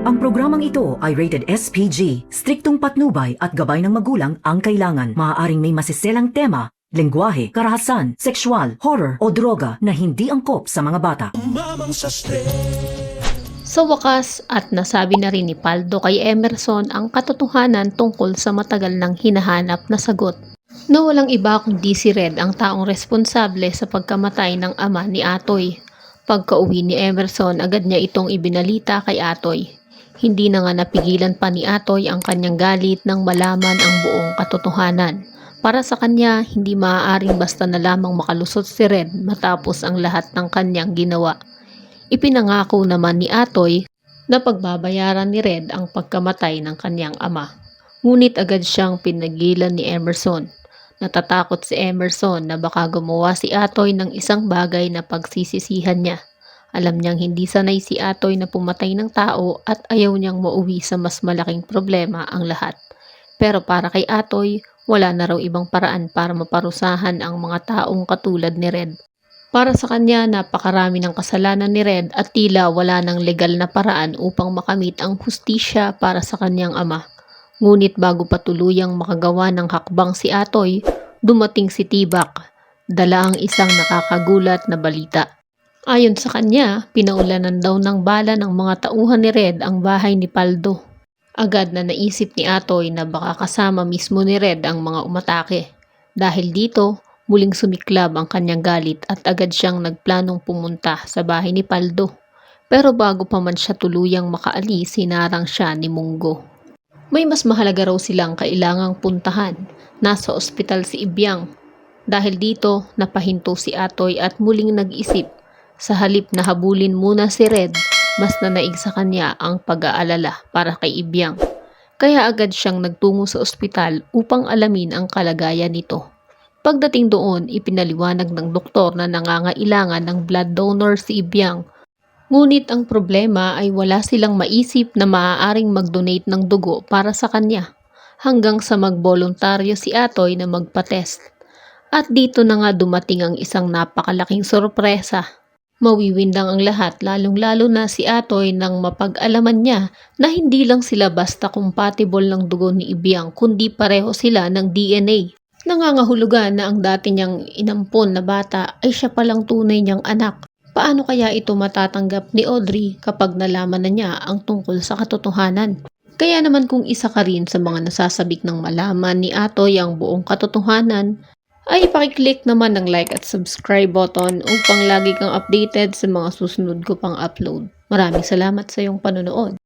Ang programang ito ay rated SPG. Striktong patnubay at gabay ng magulang ang kailangan. Maaaring may masiselang tema, lengguwahe, karahasan, sexual, horror o droga na hindi angkop sa mga bata. Sa wakas at nasabi na rin ni Paldo kay Emerson ang katotohanan tungkol sa matagal nang hinahanap na sagot. Na walang iba kundi si Red ang taong responsable sa pagkamatay ng ama ni Atoy. Pagka-uwi ni Emerson, agad niya itong ibinalita kay Atoy. Hindi na nga napigilan pa ni Atoy ang kanyang galit nang malaman ang buong katotohanan. Para sa kanya, hindi maaaring basta na lamang makalusot si Red matapos ang lahat ng kanyang ginawa. Ipinangako naman ni Atoy na pagbabayaran ni Red ang pagkamatay ng kanyang ama. Ngunit agad siyang pinagilan ni Emerson. Natatakot si Emerson na baka gumawa si Atoy ng isang bagay na pagsisisihan niya. Alam niyang hindi sanay si Atoy na pumatay ng tao at ayaw niyang mauwi sa mas malaking problema ang lahat. Pero para kay Atoy, wala na raw ibang paraan para maparusahan ang mga taong katulad ni Red. Para sa kanya, napakarami ng kasalanan ni Red at tila wala ng legal na paraan upang makamit ang hustisya para sa kanyang ama. Ngunit bago pa tuluyang makagawa ng hakbang si Atoy, dumating si Tibak, dala ang isang nakakagulat na balita. Ayon sa kanya, pinaulanan daw ng bala ng mga tauhan ni Red ang bahay ni Paldo. Agad na naisip ni Atoy na baka kasama mismo ni Red ang mga umatake. Dahil dito, muling sumiklab ang kanyang galit at agad siyang nagplanong pumunta sa bahay ni Paldo. Pero bago pa man siya tuluyang makaalis, sinarang siya ni Munggo. May mas mahalaga raw silang kailangang puntahan. Nasa ospital si Ibyang. Dahil dito, napahinto si Atoy at muling nag-isip. Sa halip na habulin muna si Red, mas nanaig sa kanya ang pag-aalala para kay Ibyang. Kaya agad siyang nagtungo sa ospital upang alamin ang kalagayan nito. Pagdating doon, ipinaliwanag ng doktor na nangangailangan ng blood donor si Ibyang. Ngunit ang problema ay wala silang maisip na maaaring mag-donate ng dugo para sa kanya. Hanggang sa magboluntaryo si Atoy na magpa-test. At dito na nga dumating ang isang napakalaking sorpresa. Mawiwindang ang lahat lalong-lalo na si Atoy nang mapag-alaman niya na hindi lang sila basta compatible ng dugo ni Ibyang kundi pareho sila ng DNA. Nangangahulugan na ang dati niyang inampon na bata ay siya palang tunay niyang anak. Paano kaya ito matatanggap ni Audrey kapag nalaman na niya ang tungkol sa katotohanan? Kaya naman kung isa ka rin sa mga nasasabik ng malaman ni Atoy ang buong katotohanan, ay pakiclick naman ng like at subscribe button upang lagi kang updated sa mga susunod ko pang upload. Maraming salamat sa iyong panonood.